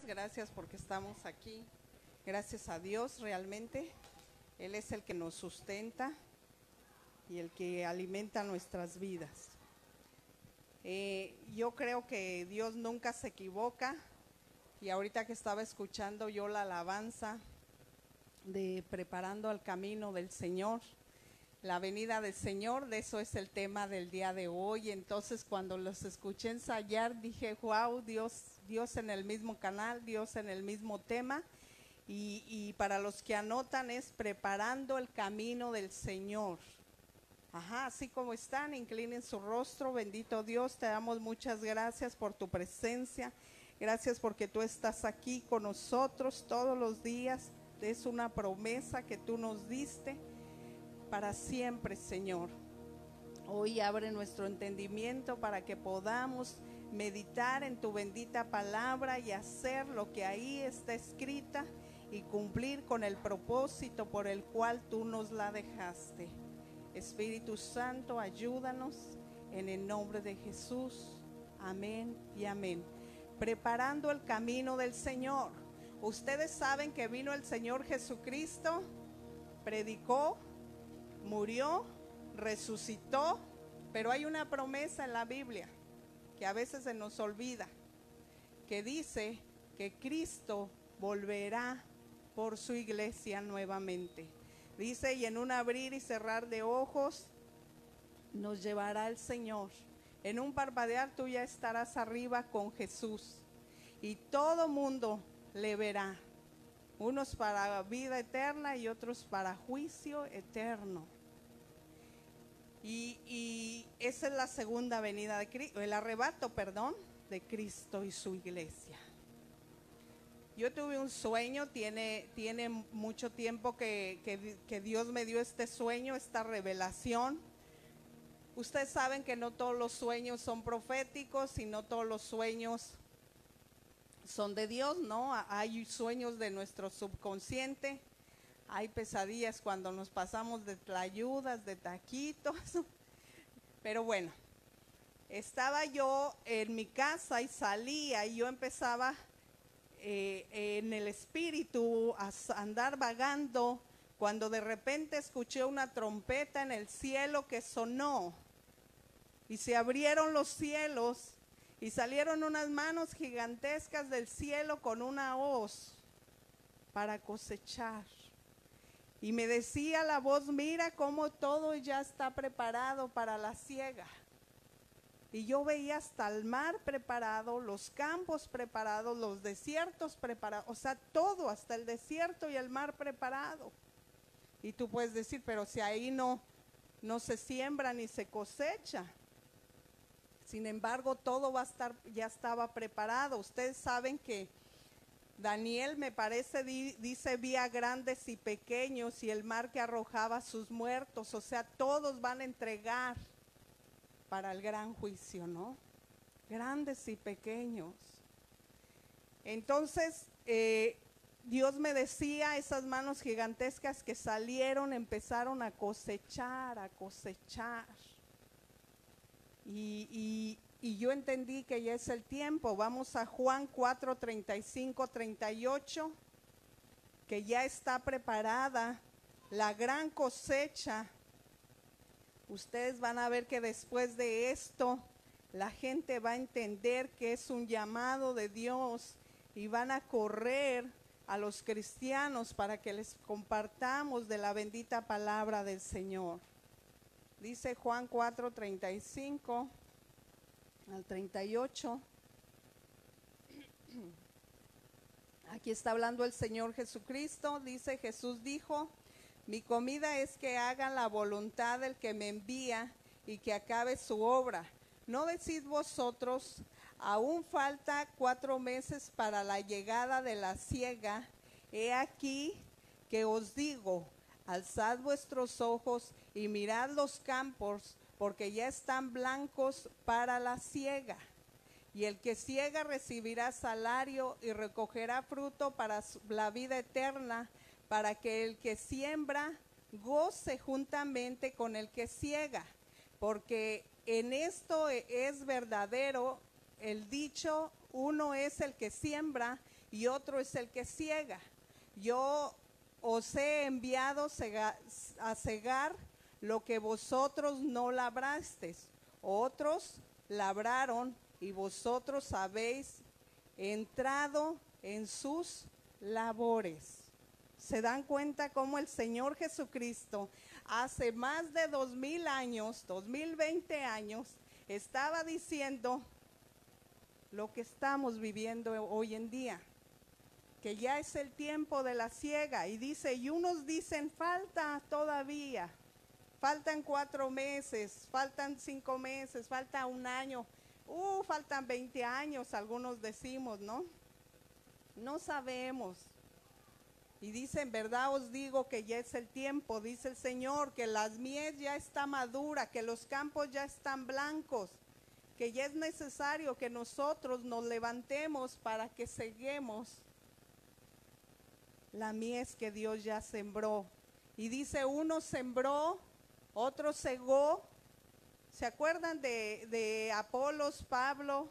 gracias porque estamos aquí. Gracias a Dios realmente. Él es el que nos sustenta y el que alimenta nuestras vidas. Yo creo que Dios nunca se equivoca, y ahorita que estaba escuchando yo la alabanza de preparando el camino del Señor, la venida del Señor, de eso es el tema del día de hoy. Entonces cuando los escuché ensayar dije, wow, Dios en el mismo canal, Dios en el mismo tema. Y para los que anotan es preparando el camino del Señor. Ajá, así como están, inclinen su rostro. Bendito Dios, te damos muchas gracias por tu presencia. Gracias porque tú estás aquí con nosotros todos los días. Es una promesa que tú nos diste para siempre, Señor. Hoy abre nuestro entendimiento para que podamos meditar en tu bendita palabra y hacer lo que ahí está escrita y cumplir con el propósito por el cual tú nos la dejaste. Espíritu Santo, ayúdanos en el nombre de Jesús. Amén y amén. Preparando el camino del Señor. Ustedes saben que vino el Señor Jesucristo, predicó, murió, resucitó, pero hay una promesa en la Biblia que a veces se nos olvida, que dice que Cristo volverá por su iglesia nuevamente. Dice, y en un abrir y cerrar de ojos nos llevará el Señor. En un parpadear tú ya estarás arriba con Jesús y todo mundo le verá. Unos para vida eterna y otros para juicio eterno. Y esa es la segunda venida de Cristo, el arrebato, de Cristo y su iglesia. Yo tuve un sueño, tiene mucho tiempo que Dios me dio este sueño, esta revelación. Ustedes saben que no todos los sueños son proféticos y no todos los sueños son de Dios, ¿no? Hay sueños de nuestro subconsciente, hay pesadillas cuando nos pasamos de tlayudas, de taquitos. Pero bueno, estaba yo en mi casa y salía y yo empezaba en el espíritu a andar vagando, cuando de repente escuché una trompeta en el cielo que sonó y se abrieron los cielos y salieron unas manos gigantescas del cielo con una hoz para cosechar. Y me decía la voz, mira cómo todo ya está preparado para la siega. Y yo veía hasta el mar preparado, los campos preparados, los desiertos preparados, o sea, todo, hasta el desierto y el mar preparado. Y tú puedes decir, pero si ahí no se siembra ni se cosecha. Sin embargo, todo va a estar, ya estaba preparado. Ustedes saben que Daniel, me parece, dice, vi a grandes y pequeños y el mar que arrojaba sus muertos, o sea, todos van a entregar para el gran juicio, ¿no? Grandes y pequeños. Entonces, Dios me decía, esas manos gigantescas que salieron, empezaron a cosechar, y yo entendí que ya es el tiempo. Vamos a Juan 4, 35, 38, que ya está preparada la gran cosecha. Ustedes van a ver que después de esto, la gente va a entender que es un llamado de Dios y van a correr a los cristianos para que les compartamos de la bendita palabra del Señor. Dice Juan 4, 35 al 38. Aquí está hablando el Señor Jesucristo. Dice, Jesús dijo, mi comida es que hagan la voluntad del que me envía y que acabe su obra. ¿No decís vosotros, aún falta 4 meses para la llegada de la siega? He aquí que os digo, alzad vuestros ojos y mirad los campos, porque ya están blancos para la siega. Y el que siega recibirá salario y recogerá fruto para la vida eterna, para que el que siembra goce juntamente con el que siega. Porque en esto es verdadero el dicho, uno es el que siembra y otro es el que ciega. Yo os he enviado a cegar lo que vosotros no labrasteis. Otros labraron y vosotros habéis entrado en sus labores. ¿Se dan cuenta cómo el Señor Jesucristo hace más de 2000 años, 2020 años, estaba diciendo lo que estamos viviendo hoy en día? Que ya es el tiempo de la siega, y dice, y unos dicen, falta todavía, faltan 4 meses, faltan 5 meses, falta 1 año, faltan 20 años, algunos decimos, ¿no? No sabemos. Y dice, en verdad os digo que ya es el tiempo, dice el Señor, que la mies ya está madura, que los campos ya están blancos, que ya es necesario que nosotros nos levantemos para que ceguemos la mies que Dios ya sembró. Y dice, uno sembró, otro cegó. ¿Se acuerdan de Apolos, Pablo?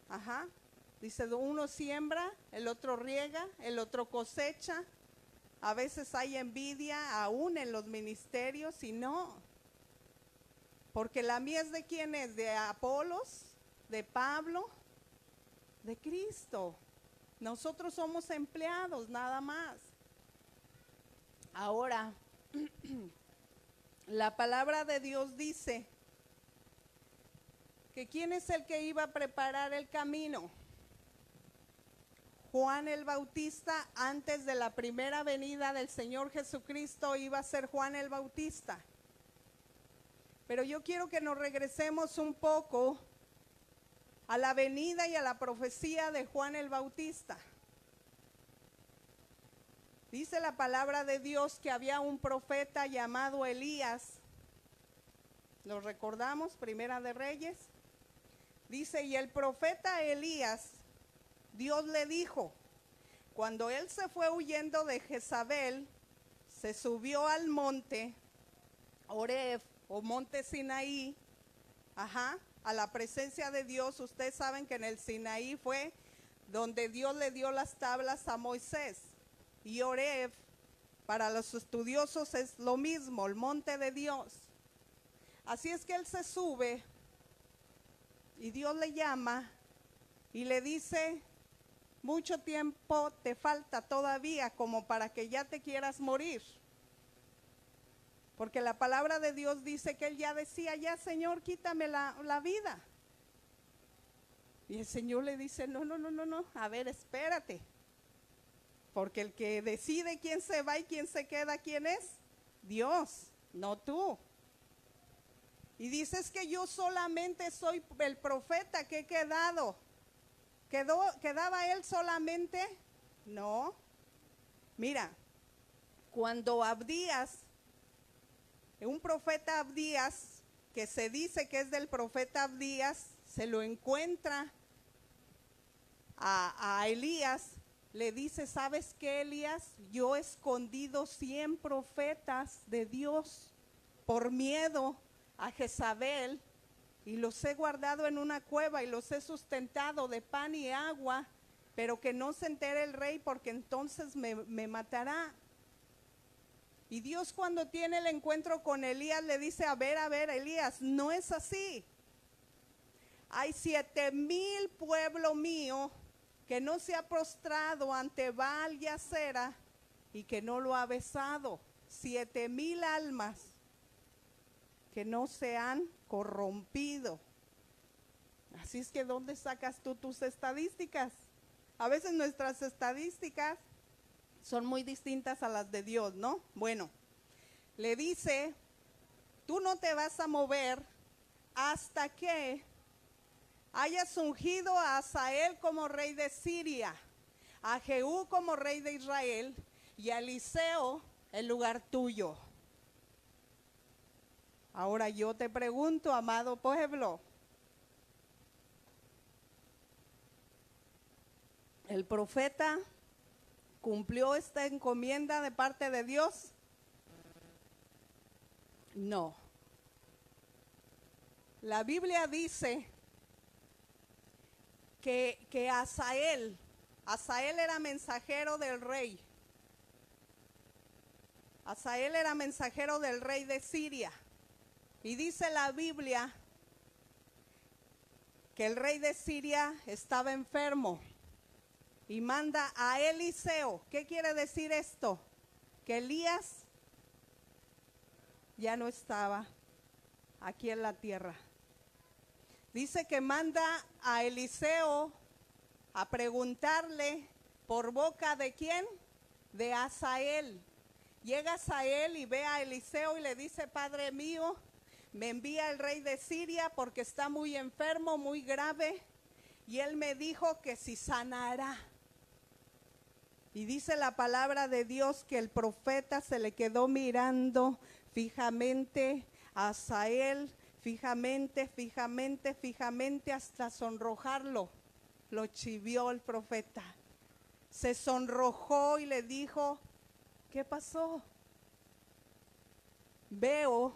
Ajá. Dice, uno siembra, el otro riega, el otro cosecha. A veces hay envidia aún en los ministerios, y no. Porque la mies, ¿de quién es? ¿De Apolos? ¿De Pablo? De Cristo. Nosotros somos empleados, nada más. Ahora, la palabra de Dios dice que ¿quién es el que iba a preparar el camino? Juan el Bautista. Antes de la primera venida del Señor Jesucristo iba a ser Juan el Bautista. Pero yo quiero que nos regresemos un poco a la venida y a la profecía de Juan el Bautista. Dice la palabra de Dios que había un profeta llamado Elías. ¿Lo recordamos? Primera de Reyes. Dice, y el profeta Elías, Dios le dijo, cuando él se fue huyendo de Jezabel, se subió al monte Oreb o monte Sinaí, a la presencia de Dios. Ustedes saben que en el Sinaí fue donde Dios le dio las tablas a Moisés. Y Oreb, para los estudiosos, es lo mismo, el monte de Dios. Así es que él se sube y Dios le llama y le dice, mucho tiempo te falta todavía como para que ya te quieras morir. Porque la palabra de Dios dice que él ya decía, ya Señor, quítame la vida. Y el Señor le dice, no, a ver, espérate. Porque el que decide quién se va y quién se queda, ¿quién es? Dios, no tú. Y dices que yo solamente soy el profeta que he quedado. ¿Quedaba él solamente? No. Mira, cuando Abdías, un profeta Abdías, que se dice que es del profeta Abdías, se lo encuentra a Elías, le dice, ¿sabes qué, Elías? Yo he escondido 100 profetas de Dios por miedo a Jezabel, y los he guardado en una cueva y los he sustentado de pan y agua, pero que no se entere el rey, porque entonces me matará. Y Dios, cuando tiene el encuentro con Elías, le dice, a ver, Elías, no es así. Hay 7,000 pueblo mío que no se ha prostrado ante Baal y Acera y que no lo ha besado. 7,000 almas que no se han corrompido. Así es que, ¿dónde sacas tú tus estadísticas? A veces nuestras estadísticas son muy distintas a las de Dios, ¿no? Bueno, le dice, tú no te vas a mover hasta que hayas ungido a Hazael como rey de Siria, a Jehú como rey de Israel y a Eliseo en lugar tuyo. Ahora yo te pregunto, amado pueblo, ¿el profeta cumplió esta encomienda de parte de Dios? No. La Biblia dice que Hazael Hazael era mensajero del rey. Hazael era mensajero del rey de Siria. Y dice la Biblia que el rey de Siria estaba enfermo y manda a Eliseo. ¿Qué quiere decir esto? Que Elías ya no estaba aquí en la tierra. Dice que manda a Eliseo a preguntarle por boca de ¿quién? De Hazael. Llega Hazael y ve a Eliseo y le dice: Padre mío, me envía el rey de Siria porque está muy enfermo, muy grave, y él me dijo que si sanará. Y dice la palabra de Dios que el profeta se le quedó mirando fijamente a Hazael, fijamente, hasta sonrojarlo. Lo chivió el profeta. Se sonrojó y le dijo: ¿qué pasó? Veo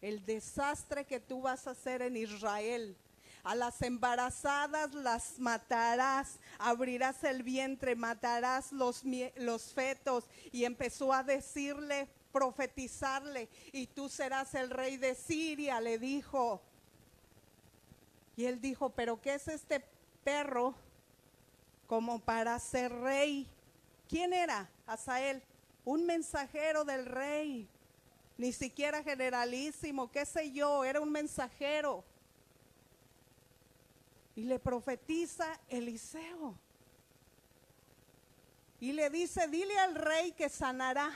el desastre que tú vas a hacer en Israel. A las embarazadas las matarás, abrirás el vientre, matarás los fetos. Y empezó a decirle, profetizarle: y tú serás el rey de Siria, le dijo. Y él dijo: ¿pero qué es este perro como para ser rey? ¿Quién era Hazael? Un mensajero del rey. Ni siquiera generalísimo, qué sé yo, era un mensajero. Y le profetiza Eliseo. Y le dice: dile al rey que sanará.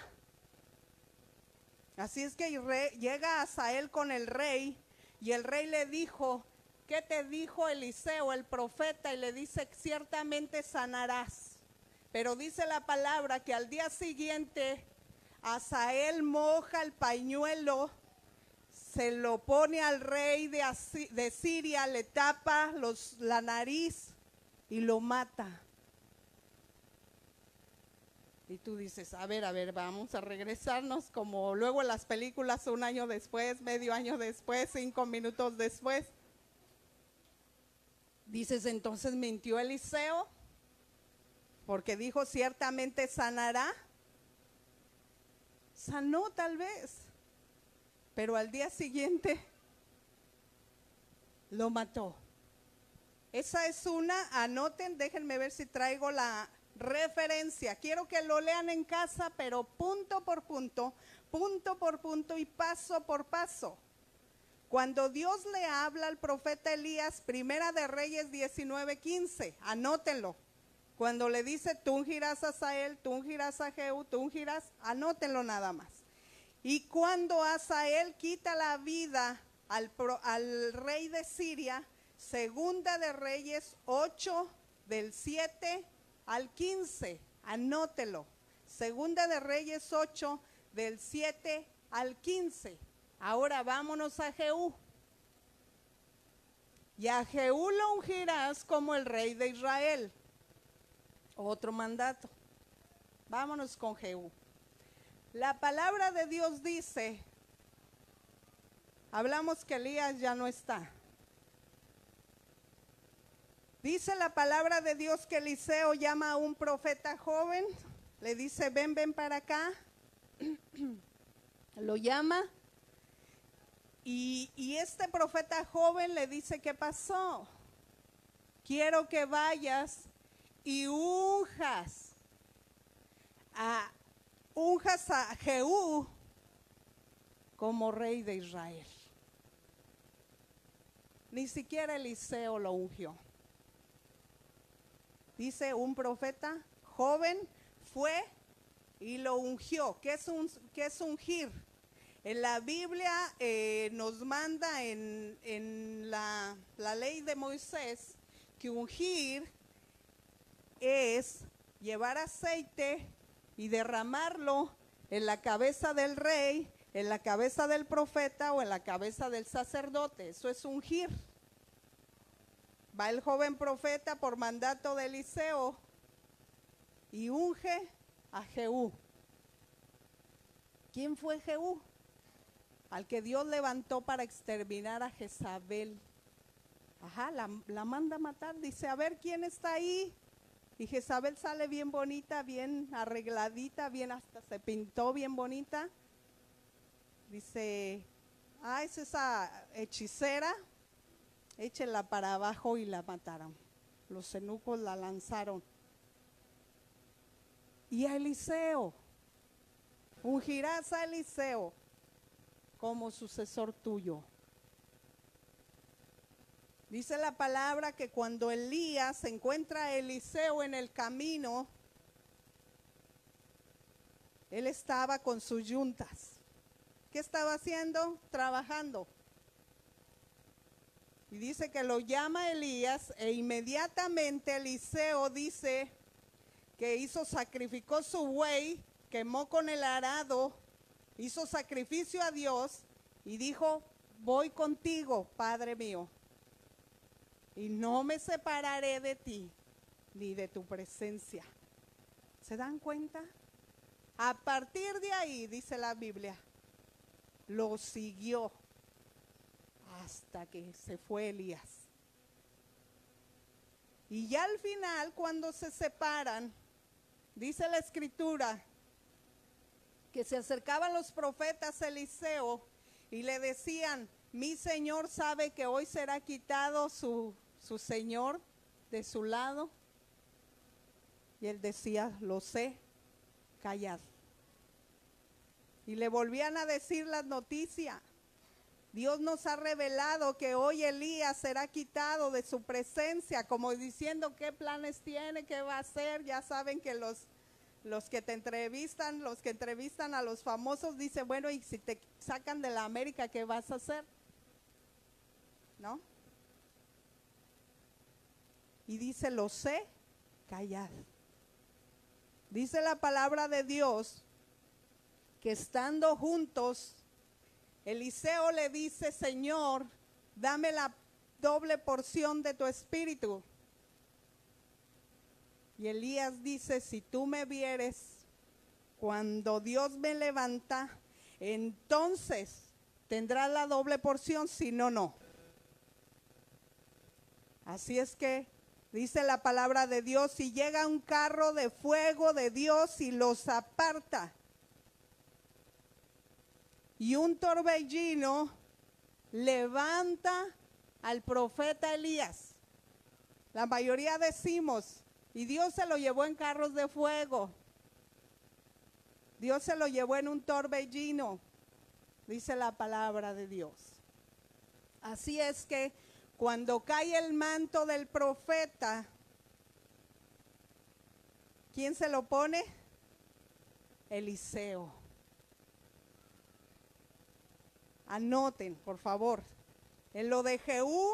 Así es que llega Hazael con el rey, y el rey le dijo: ¿qué te dijo Eliseo, el profeta? Y le dice: ciertamente sanarás. Pero dice la palabra que al día siguiente Hazael moja el pañuelo, se lo pone al rey de Siria, le tapa la nariz y lo mata. Y tú dices: a ver, vamos a regresarnos como luego en las películas, un año después, medio año después, 5 minutos después. Dices: entonces mintió Eliseo, porque dijo ciertamente sanará. Sanó tal vez, pero al día siguiente lo mató. Esa es una, anoten, déjenme ver si traigo la referencia. Quiero que lo lean en casa, pero punto por punto y paso por paso. Cuando Dios le habla al profeta Elías, Primera de Reyes 19:15, anótenlo. Cuando le dice: tú ungirás a Hazael, tú ungirás a Jehú, tú ungirás, anótenlo nada más. Y cuando Hazael quita la vida al rey de Siria, Segunda de Reyes 8, del 7 al 15, anótelo. Segunda de Reyes 8, del 7 al 15. Ahora vámonos a Jehú. Y a Jehú lo ungirás como el rey de Israel. Otro mandato. Vámonos con Jehú. La palabra de Dios dice, hablamos que Elías ya no está. Dice la palabra de Dios que Eliseo llama a un profeta joven, le dice: ven para acá. Lo llama y este profeta joven le dice: ¿qué pasó? Quiero que vayas y unjas a Jehú como rey de Israel. Ni siquiera Eliseo lo ungió. Dice: un profeta joven fue y lo ungió. ¿Qué es ungir? En la Biblia nos manda en la ley de Moisés que ungir es llevar aceite y derramarlo en la cabeza del rey, en la cabeza del profeta o en la cabeza del sacerdote. Eso es ungir. Va el joven profeta por mandato de Eliseo y unge a Jehú. ¿Quién fue Jehú? Al que Dios levantó para exterminar a Jezabel. La manda a matar. Dice: a ver quién está ahí. Y Jezabel sale bien bonita, bien arregladita, bien hasta se pintó bien bonita. Dice, es esa hechicera, échenla para abajo y la mataron. Los eunucos la lanzaron. Y a Eliseo, ungirás a Eliseo como sucesor tuyo. Dice la palabra que cuando Elías encuentra a Eliseo en el camino, él estaba con sus yuntas. ¿Qué estaba haciendo? Trabajando. Y dice que lo llama Elías e inmediatamente Eliseo dice que sacrificó su buey, quemó con el arado, hizo sacrificio a Dios y dijo, voy contigo, Padre mío, y no me separaré de ti ni de tu presencia. ¿Se dan cuenta? A partir de ahí, dice la Biblia, lo siguió hasta que se fue Elías. Y ya al final, cuando se separan, dice la Escritura que se acercaban los profetas a Eliseo y le decían, mi señor sabe que hoy será quitado su señor de su lado. Y él decía, lo sé, callad. Y le volvían a decir las noticias. Dios nos ha revelado que hoy Elías será quitado de su presencia, como diciendo qué planes tiene, qué va a hacer. Ya saben que los que te entrevistan, los que entrevistan a los famosos, dicen, bueno, y si te sacan de la América, ¿qué vas a hacer? ¿No? Y dice, lo sé, callad. Dice la palabra de Dios que estando juntos, Eliseo le dice, Señor, dame la doble porción de tu espíritu. Y Elías dice, si tú me vieres, cuando Dios me levanta, entonces tendrás la doble porción, si no, no. Así es que dice la palabra de Dios, si llega un carro de fuego de Dios y los aparta, y un torbellino levanta al profeta Elías. La mayoría decimos, y Dios se lo llevó en carros de fuego. Dios se lo llevó en un torbellino, dice la palabra de Dios. Así es que cuando cae el manto del profeta, ¿quién se lo pone? Eliseo. Anoten, por favor. En lo de Jehú,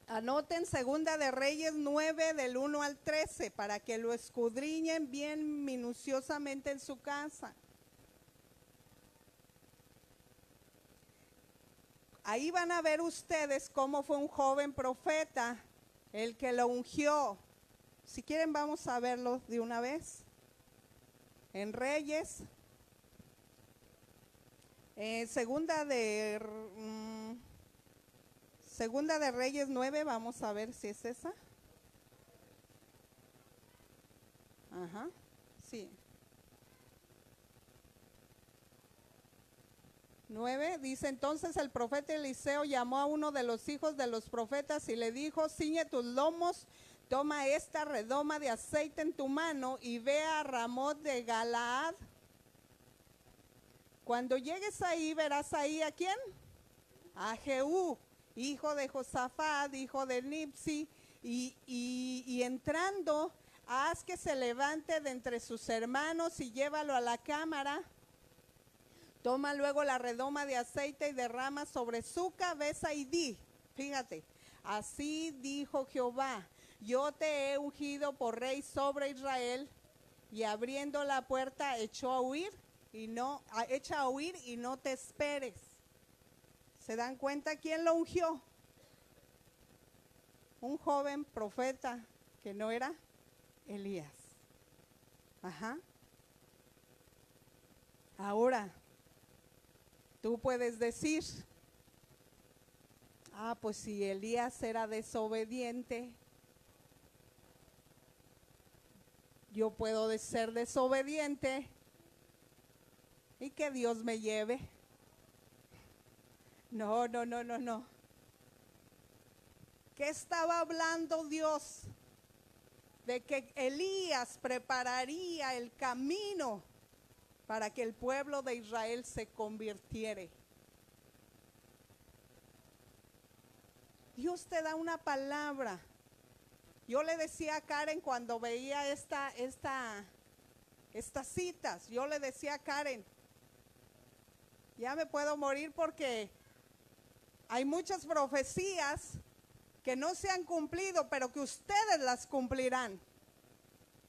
anoten Segunda de Reyes 9 del 1 al 13 para que lo escudriñen bien minuciosamente en su casa. Ahí van a ver ustedes cómo fue un joven profeta el que lo ungió. Si quieren vamos a verlo de una vez. En Reyes. Segunda de Reyes 9, vamos a ver si es esa. Ajá, sí. 9, dice, entonces el profeta Eliseo llamó a uno de los hijos de los profetas y le dijo, ciñe tus lomos, toma esta redoma de aceite en tu mano y ve a Ramot de Galaad. Cuando llegues ahí, verás ahí ¿a quién? A Jehú, hijo de Josafat, hijo de Nipsi, y entrando, haz que se levante de entre sus hermanos y llévalo a la cámara. Toma luego la redoma de aceite y derrama sobre su cabeza y di, fíjate, así dijo Jehová, yo te he ungido por rey sobre Israel. Y abriendo la puerta echa a huir y no te esperes. ¿Se dan cuenta quién lo ungió? Un joven profeta que no era Elías. Ajá. Ahora, tú puedes decir, pues si Elías era desobediente, Yo puedo ser desobediente y que Dios me lleve. No, no, no, no, no. ¿Qué estaba hablando Dios? De que Elías prepararía el camino para que el pueblo de Israel se convirtiera. Dios te da una palabra. Yo le decía a Karen cuando veía estas citas, yo le decía a Karen, ya me puedo morir porque hay muchas profecías que no se han cumplido, pero que ustedes las cumplirán.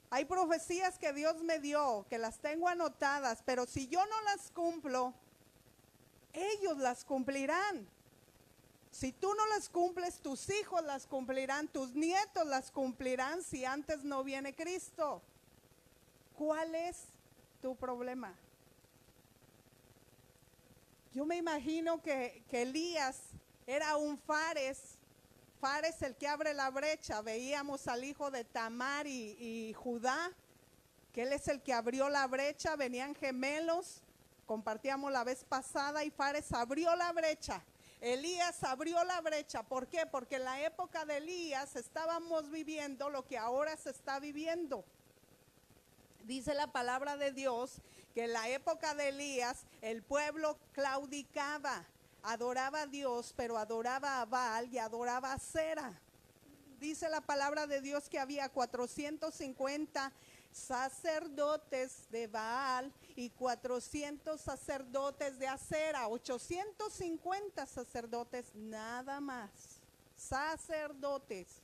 Hay profecías que Dios me dio, que las tengo anotadas, pero si yo no las cumplo, ellos las cumplirán. Si tú no las cumples, tus hijos las cumplirán, tus nietos las cumplirán si antes no viene Cristo. ¿Cuál es tu problema? Yo me imagino que Elías era un Fares el que abre la brecha. Veíamos al hijo de Tamar y Judá, que él es el que abrió la brecha. Venían gemelos, compartíamos la vez pasada, y Fares abrió la brecha. Elías abrió la brecha. ¿Por qué? Porque en la época de Elías estábamos viviendo lo que ahora se está viviendo. Dice la palabra de Dios que en la época de Elías el pueblo claudicaba, adoraba a Dios, pero adoraba a Baal y adoraba a Acera. Dice la palabra de Dios que había 450 sacerdotes de Baal y 400 sacerdotes de Acera, 850 sacerdotes nada más, sacerdotes.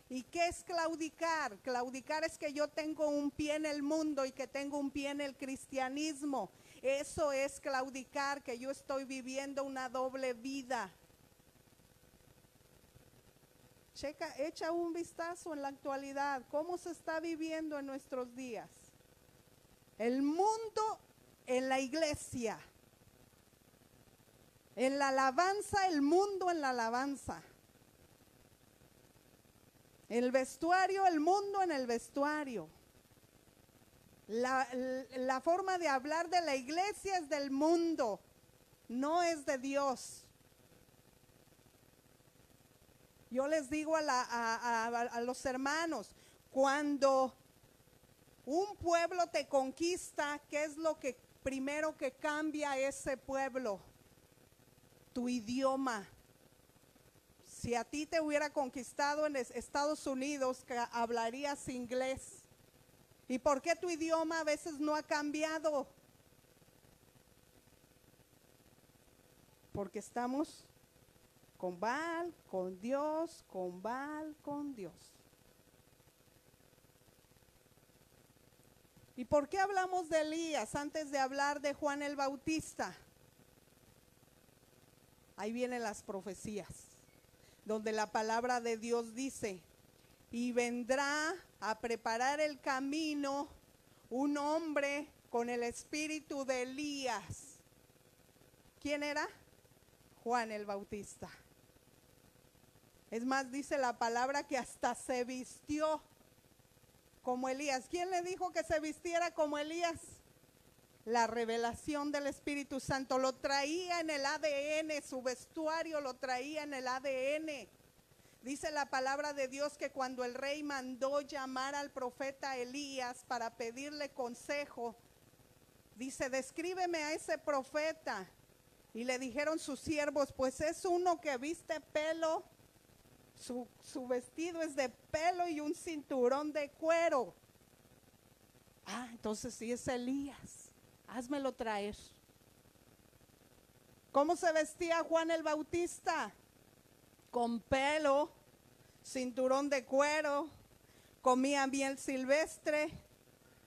¿Y qué es claudicar? Claudicar es que yo tengo un pie en el mundo y que tengo un pie en el cristianismo. Eso es claudicar, que yo estoy viviendo una doble vida. Echa un vistazo en la actualidad, cómo se está viviendo en nuestros días. El mundo en la iglesia, en la alabanza, el mundo en la alabanza. El vestuario, el mundo en el vestuario. La forma de hablar de la iglesia es del mundo, no es de Dios. Yo les digo a los hermanos, cuando un pueblo te conquista, ¿qué es lo que primero que cambia ese pueblo? Tu idioma. Si a ti te hubiera conquistado en Estados Unidos, hablarías inglés. ¿Y por qué tu idioma a veces no ha cambiado? Porque estamos con Baal, con Dios, con Baal, con Dios. ¿Y por qué hablamos de Elías antes de hablar de Juan el Bautista? Ahí vienen las profecías, donde la palabra de Dios dice, y vendrá a preparar el camino un hombre con el espíritu de Elías. ¿Quién era? Juan el Bautista. Es más, dice la palabra que hasta se vistió como Elías. ¿Quién le dijo que se vistiera como Elías? La revelación del Espíritu Santo. Lo traía en el ADN, su vestuario lo traía en el ADN. Dice la palabra de Dios que cuando el rey mandó llamar al profeta Elías para pedirle consejo, dice, descríbeme a ese profeta. Y le dijeron sus siervos, pues es uno que viste pelo, su vestido es de pelo y un cinturón de cuero. Ah, entonces sí es Elías, házmelo traer. ¿Cómo se vestía Juan el Bautista? Con pelo, cinturón de cuero, comía miel silvestre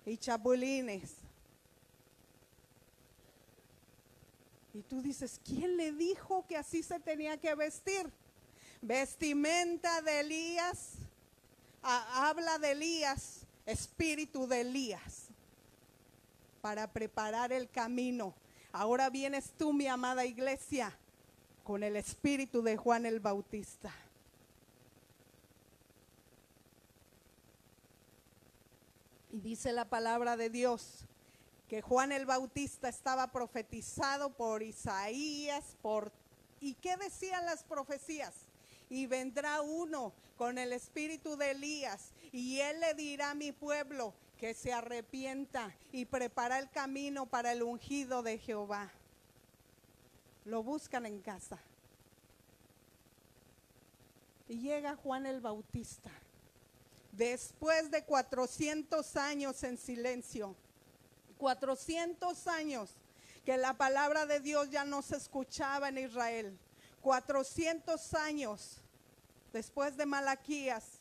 y chapulines. Y tú dices, ¿quién le dijo que así se tenía que vestir? Vestimenta de Elías, habla de Elías, espíritu de Elías, para preparar el camino. Ahora vienes tú, mi amada iglesia, con el espíritu de Juan el Bautista. Y dice la palabra de Dios que Juan el Bautista estaba profetizado por Isaías, ¿y qué decían las profecías? Y vendrá uno con el espíritu de Elías, y él le dirá a mi pueblo que se arrepienta y prepara el camino para el ungido de Jehová. Lo buscan en casa. Y llega Juan el Bautista, después de 400 años en silencio, 400 años que la palabra de Dios ya no se escuchaba en Israel, 400 años después de Malaquías,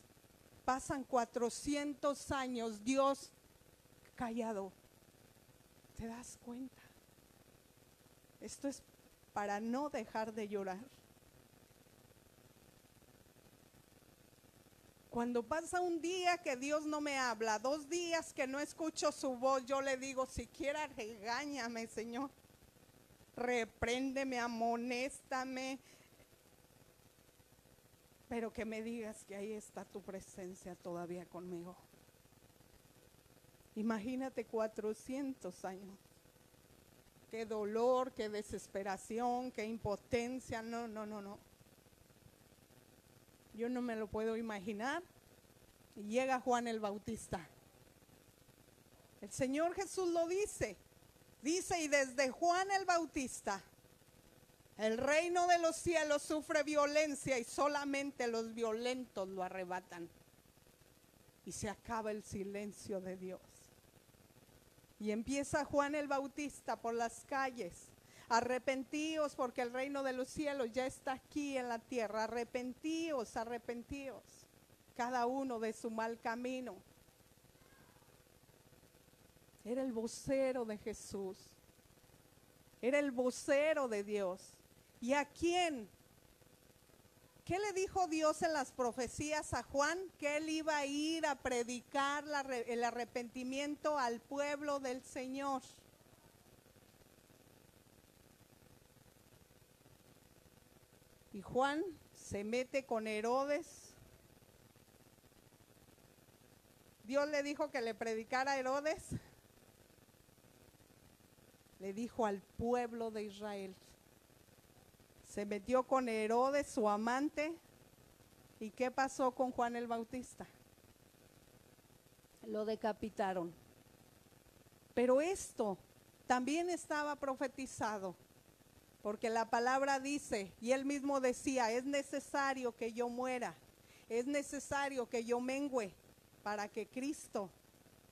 pasan 400 años, Dios callado. ¿Te das cuenta? Esto es para no dejar de llorar. Cuando pasa un día que Dios no me habla, 2 días que no escucho su voz, yo le digo, siquiera regáñame, Señor. Repréndeme, amonéstame. Pero que me digas que ahí está tu presencia todavía conmigo. Imagínate 400 años. Qué dolor, qué desesperación, qué impotencia. No. Yo no me lo puedo imaginar. Y llega Juan el Bautista. El Señor Jesús lo dice. Dice, y desde Juan el Bautista, el reino de los cielos sufre violencia y solamente los violentos lo arrebatan. Y se acaba el silencio de Dios. Y empieza Juan el Bautista por las calles. Arrepentíos porque el reino de los cielos ya está aquí en la tierra. Arrepentíos, arrepentíos. Cada uno de su mal camino. Era el vocero de Jesús. Era el vocero de Dios. ¿Y a quién? ¿Qué le dijo Dios en las profecías a Juan? Que él iba a ir a predicar el arrepentimiento al pueblo del Señor. Y Juan se mete con Herodes. Dios le dijo que le predicara a Herodes. Le dijo al pueblo de Israel. Se metió con Herodes, su amante. ¿Y qué pasó con Juan el Bautista? Lo decapitaron. Pero esto también estaba profetizado. Porque la palabra dice, y él mismo decía, es necesario que yo muera. Es necesario que yo mengüe para que Cristo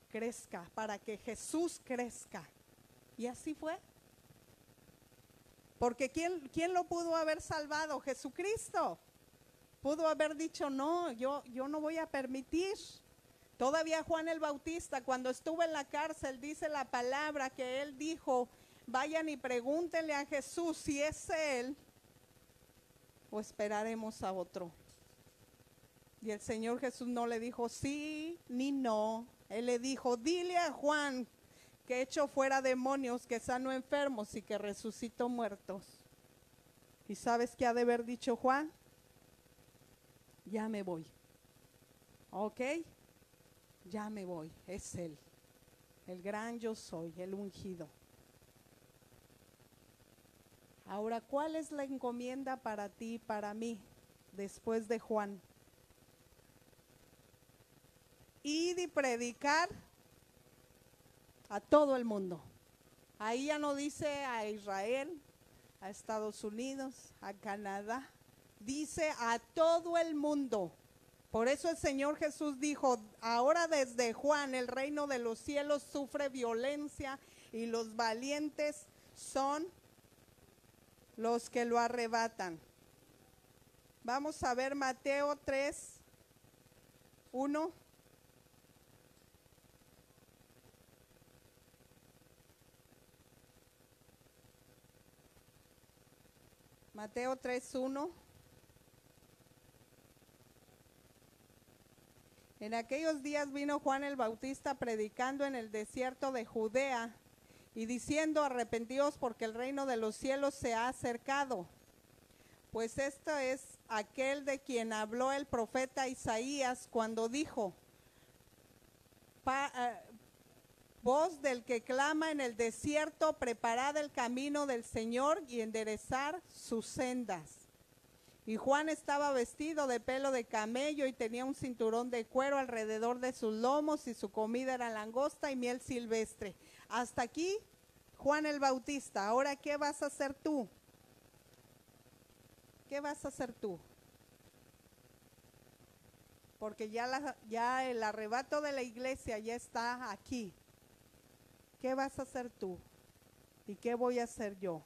crezca, para que Jesús crezca. Y así fue. Porque ¿quién lo pudo haber salvado? Jesucristo. Pudo haber dicho, no, yo no voy a permitir. Todavía Juan el Bautista, cuando estuvo en la cárcel, dice la palabra que él dijo, vayan y pregúntenle a Jesús si es él o esperaremos a otro. Y el Señor Jesús no le dijo sí ni no. Él le dijo, dile a Juan que echó fuera demonios, que sanó enfermos y que resucitó muertos. ¿Y sabes qué ha de haber dicho Juan? Ya me voy. ¿Ok? Ya me voy. Es él. El gran yo soy, el ungido. Ahora, ¿cuál es la encomienda para ti y para mí después de Juan? Ir y predicar a todo el mundo. Ahí ya no dice a Israel, a Estados Unidos, a Canadá. Dice a todo el mundo. Por eso el Señor Jesús dijo, ahora desde Juan el reino de los cielos sufre violencia y los valientes son los que lo arrebatan. Vamos a ver Mateo 3:1. Mateo 3:1. En aquellos días vino Juan el Bautista predicando en el desierto de Judea y diciendo, arrepentíos porque el reino de los cielos se ha acercado. Pues esto es aquel de quien habló el profeta Isaías cuando dijo, voz del que clama en el desierto, preparad el camino del Señor y enderezar sus sendas. Y Juan estaba vestido de pelo de camello y tenía un cinturón de cuero alrededor de sus lomos, y su comida era langosta y miel silvestre. Hasta aquí Juan el Bautista. Ahora, ¿qué vas a hacer tú? ¿Qué vas a hacer tú? Porque ya el arrebato de la iglesia ya está aquí. ¿Qué vas a hacer tú? ¿Y qué voy a hacer yo?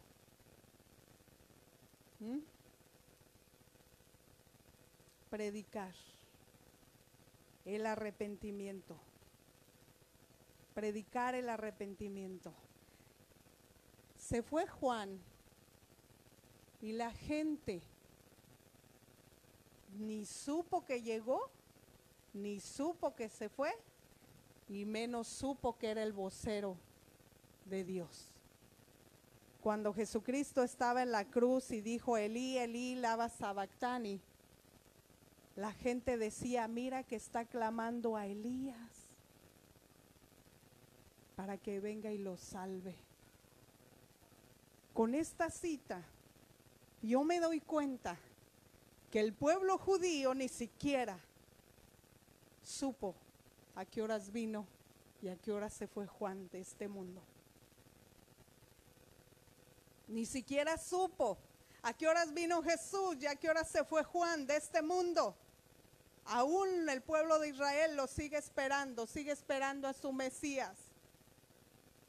Predicar el arrepentimiento. Predicar el arrepentimiento. Se fue Juan y la gente ni supo que llegó, ni supo que se fue, y menos supo que era el vocero de Dios. Cuando Jesucristo estaba en la cruz y dijo, Elí, Elí, lama sabactani, la gente decía, mira que está clamando a Elías para que venga y lo salve. Con esta cita, yo me doy cuenta que el pueblo judío ni siquiera supo a qué horas vino y a qué horas se fue Juan de este mundo. Ni siquiera supo a qué horas vino Jesús y a qué horas se fue Juan de este mundo. Aún el pueblo de Israel lo sigue esperando a su Mesías.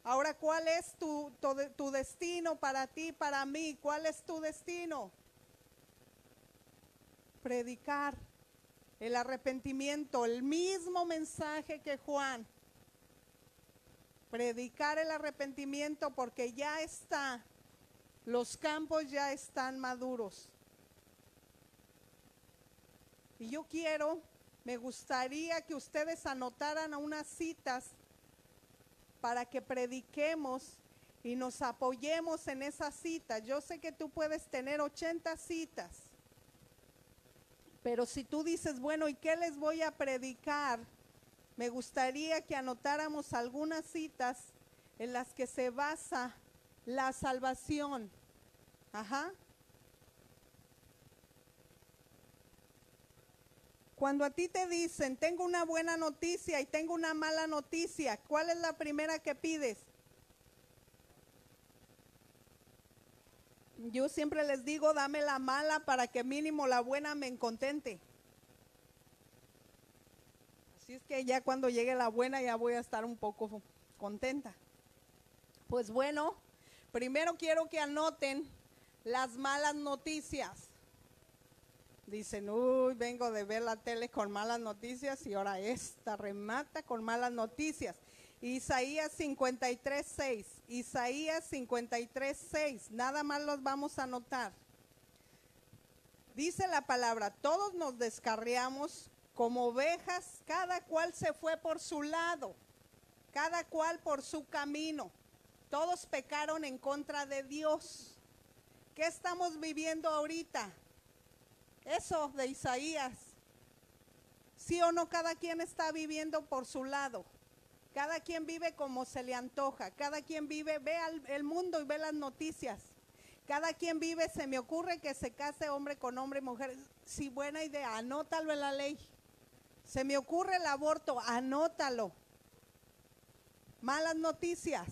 Ahora, ¿cuál es tu destino para ti, para mí? ¿Cuál es tu destino? Predicar el arrepentimiento, el mismo mensaje que Juan. Predicar el arrepentimiento porque ya está, los campos ya están maduros. Y yo me gustaría que ustedes anotaran unas citas para que prediquemos y nos apoyemos en esas citas. Yo sé que tú puedes tener 80 citas, pero si tú dices, bueno, ¿y qué les voy a predicar? Me gustaría que anotáramos algunas citas en las que se basa la salvación. Ajá. Cuando a ti te dicen, tengo una buena noticia y tengo una mala noticia, ¿cuál es la primera que pides? Yo siempre les digo, dame la mala para que mínimo la buena me contente. Así es que ya cuando llegue la buena ya voy a estar un poco contenta. Pues bueno, primero quiero que anoten las malas noticias. Dicen, uy, vengo de ver la tele con malas noticias y ahora esta remata con malas noticias. Isaías 53:6, Isaías 53:6, nada más los vamos a anotar. Dice la palabra, todos nos descarriamos como ovejas, cada cual se fue por su lado, cada cual por su camino. Todos pecaron en contra de Dios. ¿Qué estamos viviendo ahorita? Eso de Isaías. ¿Sí o no? Cada quien está viviendo por su lado. Cada quien vive como se le antoja. Cada quien vive, ve el mundo y ve las noticias. Cada quien vive, se me ocurre que se case hombre con hombre, mujer. Sí, buena idea, anótalo en la ley. Se me ocurre el aborto, anótalo. Malas noticias.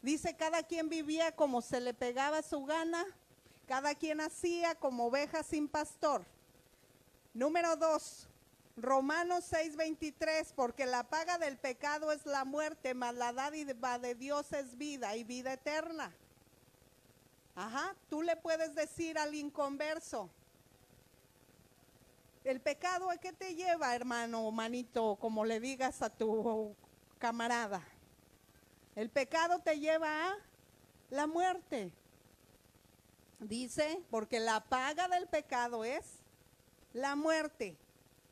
Dice, cada quien vivía como se le pegaba su gana. Cada quien hacía como oveja sin pastor. Número 2, Romanos 6:23, porque la paga del pecado es la muerte, mas la dádiva de Dios es vida y vida eterna. Ajá, tú le puedes decir al inconverso, el pecado ¿a qué te lleva, hermano o manito, como le digas a tu camarada? El pecado te lleva a la muerte. Dice, porque la paga del pecado es la muerte.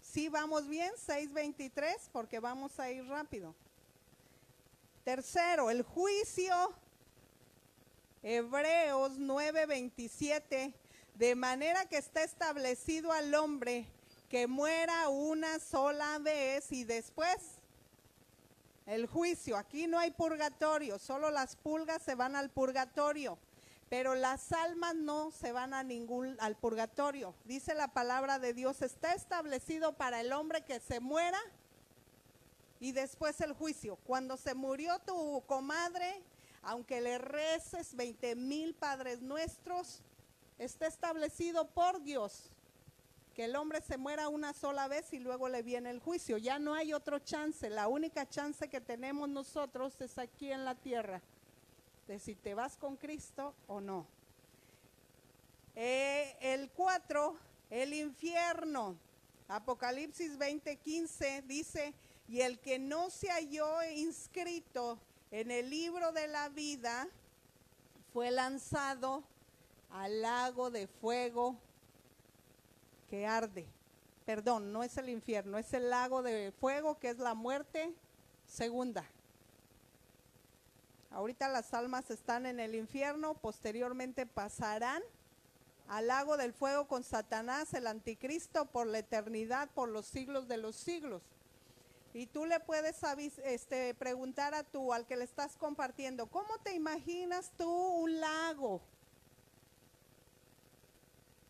¿Sí vamos bien? 6:23, porque vamos a ir rápido. Tercero, el juicio. Hebreos 9:27, de manera que está establecido al hombre que muera una sola vez y después El juicio. Aquí no hay purgatorio, solo las pulgas se van al purgatorio, pero las almas no se van al purgatorio. Dice la palabra de Dios, está establecido para el hombre que se muera y después el juicio. Cuando se murió tu comadre, aunque le reces 20,000 Padres Nuestros, está establecido por Dios que el hombre se muera una sola vez y luego le viene el juicio. Ya no hay otro chance. La única chance que tenemos nosotros es aquí en la tierra, de si te vas con Cristo o no. El 4, el infierno. Apocalipsis 20:15 dice, y el que no se halló inscrito en el libro de la vida fue lanzado al lago de fuego que arde. Perdón, no es el infierno, es el lago de fuego, que es la muerte segunda. Ahorita las almas están en el infierno, posteriormente pasarán al lago del fuego con Satanás, el anticristo, por la eternidad, por los siglos de los siglos. Y tú le puedes preguntar al que le estás compartiendo, ¿cómo te imaginas tú un lago?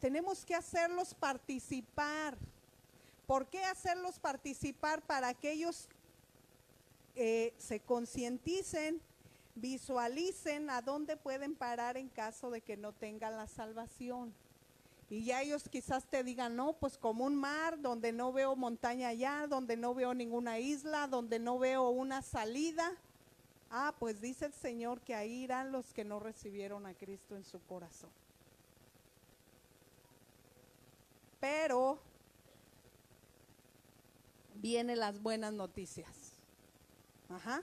Tenemos que hacerlos participar. ¿Por qué hacerlos participar? Para que ellos se concienticen, visualicen a dónde pueden parar en caso de que no tengan la salvación. Y ya ellos quizás te digan, no, pues como un mar donde no veo montaña allá, donde no veo ninguna isla, donde no veo una salida. Ah, pues dice el Señor que ahí irán los que no recibieron a Cristo en su corazón. Pero vienen las buenas noticias. Ajá.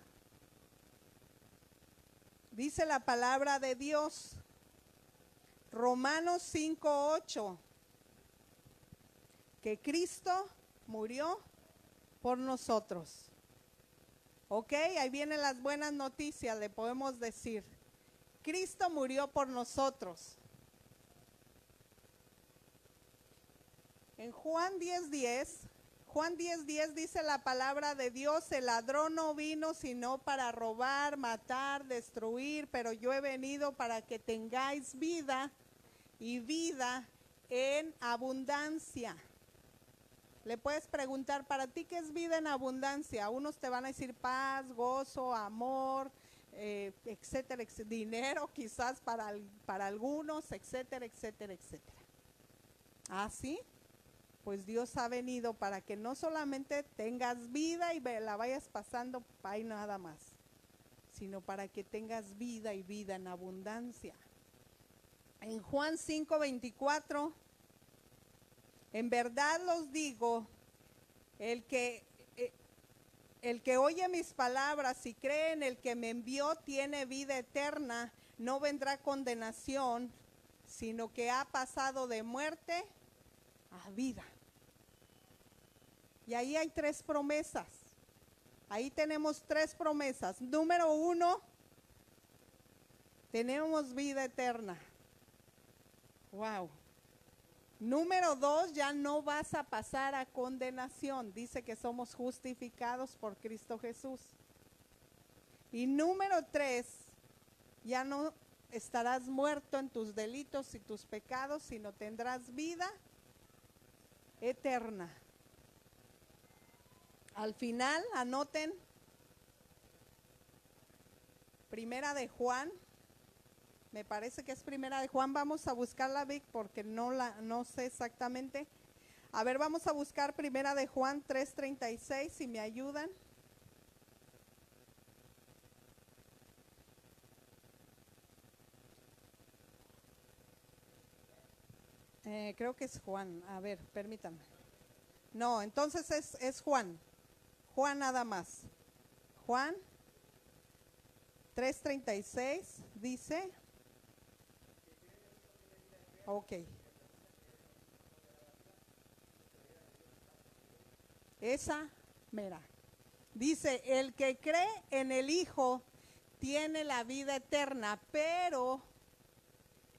Dice la palabra de Dios, Romanos 5:8, que Cristo murió por nosotros. Ok, ahí vienen las buenas noticias, le podemos decir. Cristo murió por nosotros. En Juan 10:10 dice la palabra de Dios, el ladrón no vino sino para robar, matar, destruir, pero yo he venido para que tengáis vida y vida en abundancia. Le puedes preguntar, ¿para ti qué es vida en abundancia? Unos te van a decir paz, gozo, amor, etcétera, etcétera, dinero quizás para algunos, etcétera, etcétera, etcétera. ¿Ah, sí? Pues Dios ha venido para que no solamente tengas vida y la vayas pasando ahí nada más, sino para que tengas vida y vida en abundancia. En Juan 5:24, en verdad los digo, el que oye mis palabras y cree en el que me envió tiene vida eterna, no vendrá condenación, sino que ha pasado de muerte a vida. Y ahí hay 3 promesas. Ahí tenemos 3 promesas. Número 1, tenemos vida eterna. Wow. Número 2, ya no vas a pasar a condenación. Dice que somos justificados por Cristo Jesús. Y número 3, ya no estarás muerto en tus delitos y tus pecados, sino tendrás vida eterna. Al final, anoten, Primera de Juan, me parece que es Primera de Juan, vamos a buscarla, Vic, porque no sé exactamente. A ver, vamos a buscar Primera de Juan 3:36, si me ayudan. Creo que es Juan, a ver, permítanme. No, entonces es Juan. Juan nada más. Juan 3:36 dice, ok. Esa mera. Dice, el que cree en el Hijo tiene la vida eterna, pero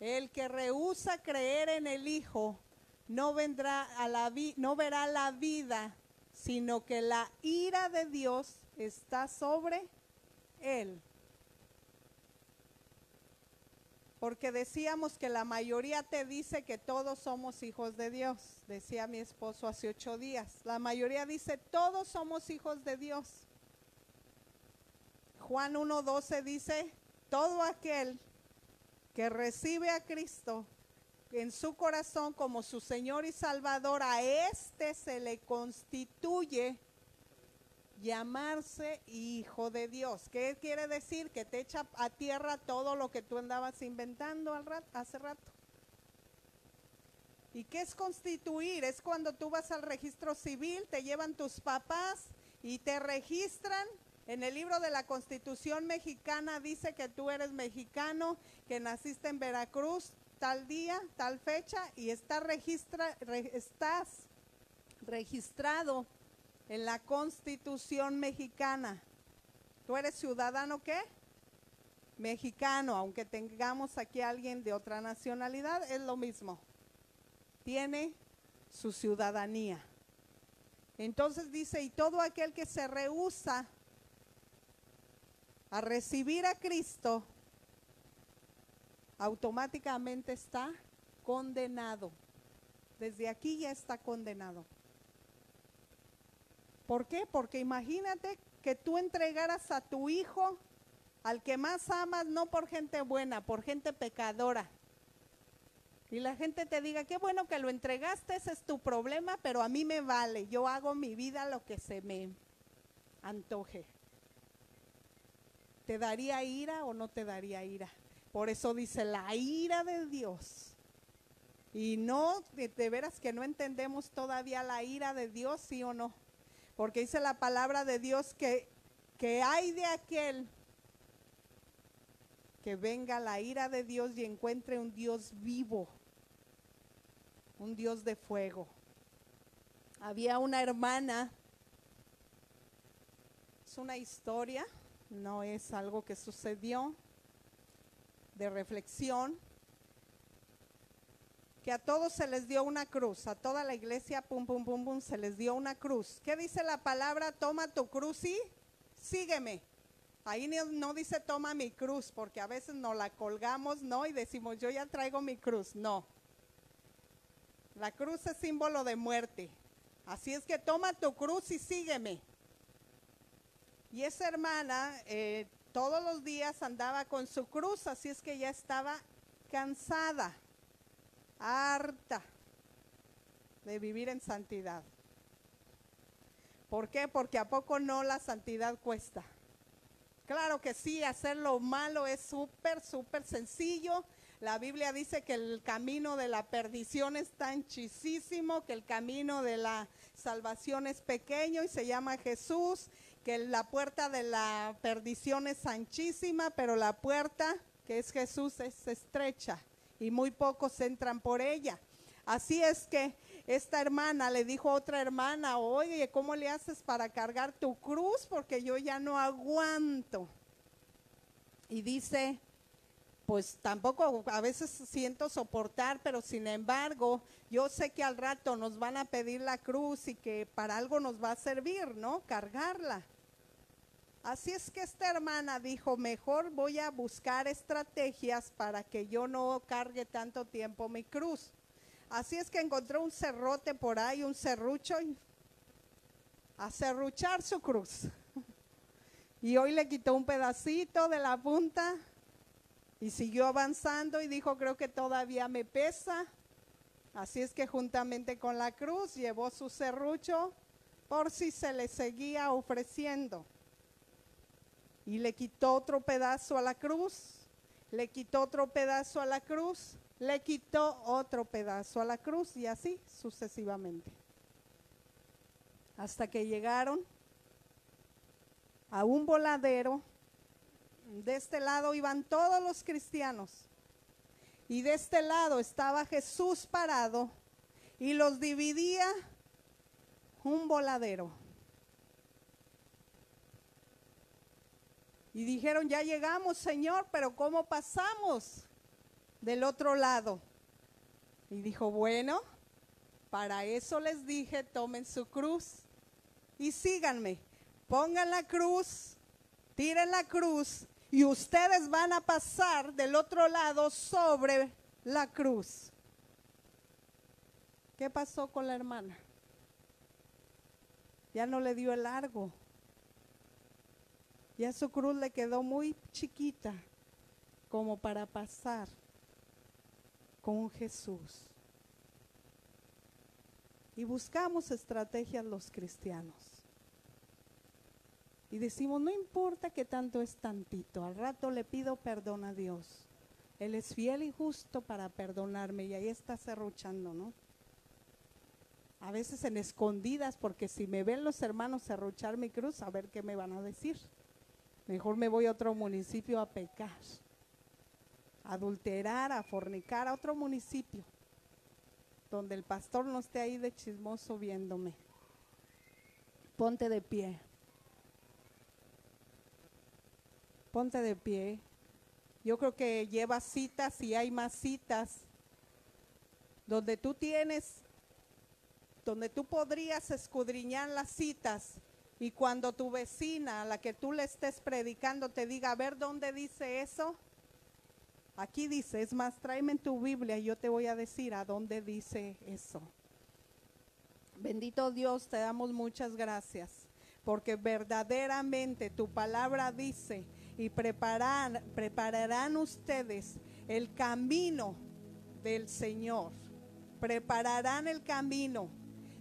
el que rehúsa creer en el Hijo no verá la vida, sino que la ira de Dios está sobre él. Porque decíamos que la mayoría te dice que todos somos hijos de Dios. Decía mi esposo hace 8 días. La mayoría dice todos somos hijos de Dios. Juan 1:12 dice, todo aquel que recibe a Cristo en su corazón como su Señor y Salvador, a este se le constituye llamarse hijo de Dios. ¿Qué quiere decir? Que te echa a tierra todo lo que tú andabas inventando hace rato. ¿Y qué es constituir? Es cuando tú vas al registro civil, te llevan tus papás y te registran. En el libro de la Constitución mexicana dice que tú eres mexicano, que naciste en Veracruz, tal día, tal fecha, y estás registrado en la Constitución mexicana. ¿Tú eres ciudadano qué? Mexicano, aunque tengamos aquí a alguien de otra nacionalidad, es lo mismo. Tiene su ciudadanía. Entonces dice, y todo aquel que se rehúsa a recibir a Cristo, automáticamente está condenado. Desde aquí ya está condenado. ¿Por qué? Porque imagínate que tú entregaras a tu hijo al que más amas, no por gente buena, por gente pecadora. Y la gente te diga, qué bueno que lo entregaste, ese es tu problema, pero a mí me vale, yo hago mi vida lo que se me antoje. ¿Te daría ira o no te daría ira? Por eso dice la ira de Dios. Y no, de veras que no entendemos todavía la ira de Dios, ¿sí o no? Porque dice la palabra de Dios que hay de aquel que venga la ira de Dios y encuentre un Dios vivo, un Dios de fuego. Había una hermana, es una historia, no es algo que sucedió, de reflexión, que a todos se les dio una cruz, a toda la iglesia, pum, pum, pum, pum, se les dio una cruz. ¿Qué dice la palabra? Toma tu cruz y sígueme. Ahí no dice toma mi cruz, porque a veces nos la colgamos, ¿no? Y decimos, yo ya traigo mi cruz. No. La cruz es símbolo de muerte. Así es que toma tu cruz y sígueme. Y esa hermana todos los días andaba con su cruz, así es que ya estaba cansada, harta de vivir en santidad. ¿Por qué? Porque a poco no la santidad cuesta. Claro que sí, hacer lo malo es súper, súper sencillo. La Biblia dice que el camino de la perdición es anchísimo, que el camino de la salvación es pequeño y se llama Jesús, que la puerta de la perdición es anchísima, pero la puerta que es Jesús es estrecha y muy pocos entran por ella. Así es que esta hermana le dijo a otra hermana, oye, ¿cómo le haces para cargar tu cruz? Porque yo ya no aguanto. Y dice, pues tampoco a veces siento soportar, pero sin embargo, yo sé que al rato nos van a pedir la cruz y que para algo nos va a servir, ¿no? Cargarla. Así es que esta hermana dijo, mejor voy a buscar estrategias para que yo no cargue tanto tiempo mi cruz. Así es que encontró un cerrote por ahí, un serrucho, y a serruchar su cruz. Y hoy le quitó un pedacito de la punta y siguió avanzando y dijo, creo que todavía me pesa. Así es que juntamente con la cruz llevó su serrucho por si se le seguía ofreciendo. Y le quitó otro pedazo a la cruz, le quitó otro pedazo a la cruz, le quitó otro pedazo a la cruz y así sucesivamente. Hasta que llegaron a un voladero. De este lado iban todos los cristianos y de este lado estaba Jesús parado y los dividía un voladero. Y dijeron, ya llegamos, Señor, pero ¿cómo pasamos del otro lado? Y dijo, bueno, para eso les dije, tomen su cruz y síganme. Pongan la cruz, tiren la cruz y ustedes van a pasar del otro lado sobre la cruz. ¿Qué pasó con la hermana? Ya no le dio el largo. Ya su cruz le quedó muy chiquita como para pasar con Jesús. Y buscamos estrategias los cristianos. Y decimos, no importa que tanto es tantito, al rato le pido perdón a Dios. Él es fiel y justo para perdonarme, y ahí está serruchando, ¿no? A veces en escondidas, porque si me ven los hermanos serruchar mi cruz, a ver qué me van a decir. Mejor me voy a otro municipio a pecar, a adulterar, a fornicar, a otro municipio, donde el pastor no esté ahí de chismoso viéndome. Ponte de pie. Ponte de pie. Yo creo que llevas citas y hay más citas donde tú podrías escudriñar las citas, y cuando tu vecina, a la que tú le estés predicando, te diga, a ver dónde dice eso. Aquí dice, es más, tráeme en tu Biblia y yo te voy a decir a dónde dice eso. Bendito Dios, te damos muchas gracias, porque verdaderamente tu palabra dice, y prepararán ustedes el camino del Señor. Prepararán el camino.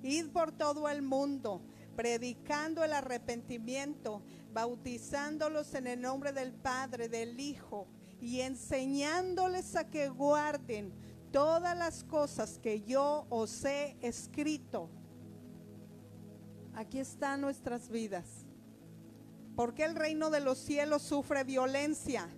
Id por todo el mundo, predicando el arrepentimiento, bautizándolos en el nombre del Padre, del Hijo, y enseñándoles a que guarden todas las cosas que yo os he escrito. Aquí están nuestras vidas. ¿Por qué el reino de los cielos sufre violencia?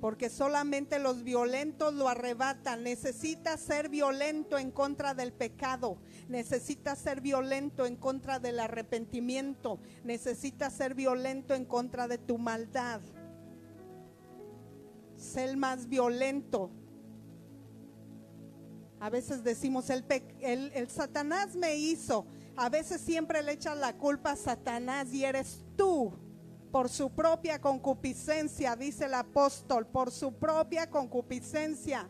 Porque solamente los violentos lo arrebatan. Necesitas ser violento en contra del pecado. Necesitas ser violento en contra del arrepentimiento. Necesitas ser violento en contra de tu maldad. Sé el más violento. A veces decimos, el Satanás me hizo. A veces siempre le echas la culpa a Satanás, y eres tú. Por su propia concupiscencia, dice el apóstol, por su propia concupiscencia.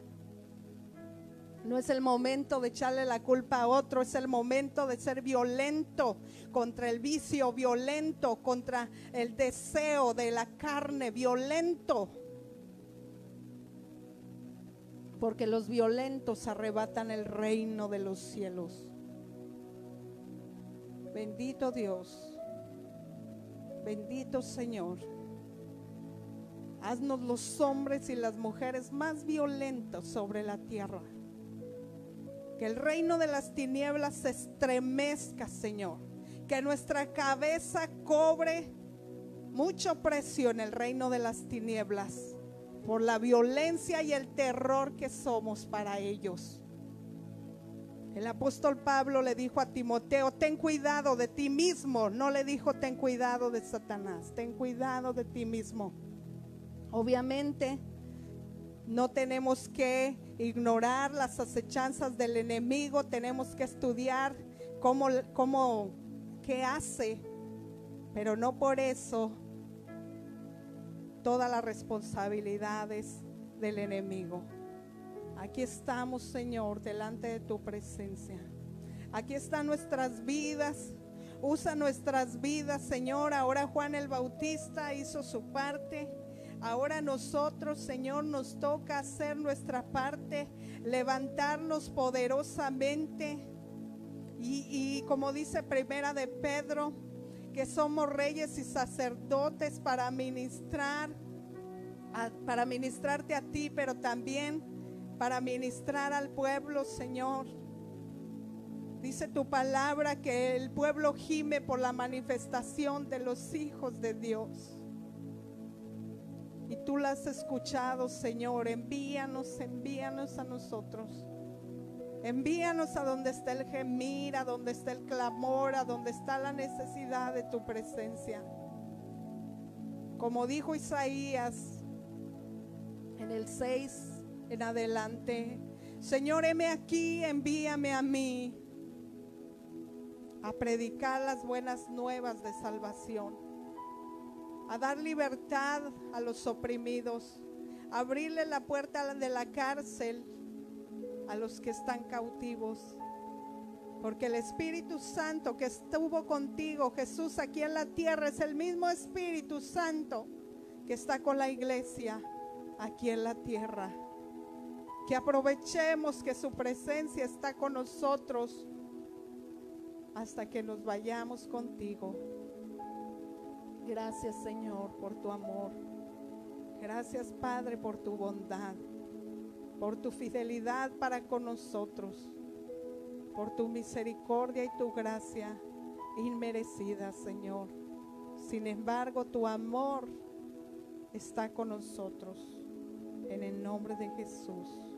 No es el momento de echarle la culpa a otro, es el momento de ser violento contra el vicio, violento contra el deseo de la carne, violento. Porque los violentos arrebatan el reino de los cielos. Bendito Dios. Bendito Señor, haznos los hombres y las mujeres más violentos sobre la tierra. Que el reino de las tinieblas se estremezca, Señor. Que nuestra cabeza cobre mucho precio en el reino de las tinieblas, por la violencia y el terror que somos para ellos. El apóstol Pablo le dijo a Timoteo, ten cuidado de ti mismo. No le dijo ten cuidado de Satanás, ten cuidado de ti mismo. Obviamente no tenemos que ignorar las acechanzas del enemigo, tenemos que estudiar qué hace, pero no por eso todas las responsabilidades del enemigo. Aquí estamos, Señor, delante de tu presencia. Aquí están nuestras vidas. Usa nuestras vidas, Señor. Ahora Juan el Bautista hizo su parte. Ahora nosotros, Señor, nos toca hacer nuestra parte, levantarnos poderosamente. Y como dice Primera de Pedro, que somos reyes y sacerdotes para ministrarte a ti, pero también para ministrar al pueblo, Señor. Dice tu palabra que el pueblo gime por la manifestación de los hijos de Dios. Y tú la has escuchado, Señor. Envíanos a nosotros. Envíanos a donde está el gemir, a donde está el clamor, a donde está la necesidad de tu presencia. Como dijo Isaías en el 6 en adelante, Señor, heme aquí, envíame a mí. a predicar las buenas nuevas de salvación, a dar libertad a los oprimidos, a abrirle la puerta de la cárcel a los que están cautivos. Porque el Espíritu Santo que estuvo contigo, Jesús, aquí en la tierra, es el mismo Espíritu Santo que está con la iglesia aquí en la tierra. Que aprovechemos que su presencia está con nosotros hasta que nos vayamos contigo. Gracias, Señor, por tu amor. Gracias, Padre, por tu bondad, por tu fidelidad para con nosotros, por tu misericordia y tu gracia inmerecida, Señor. Sin embargo, tu amor está con nosotros. En el nombre de Jesús.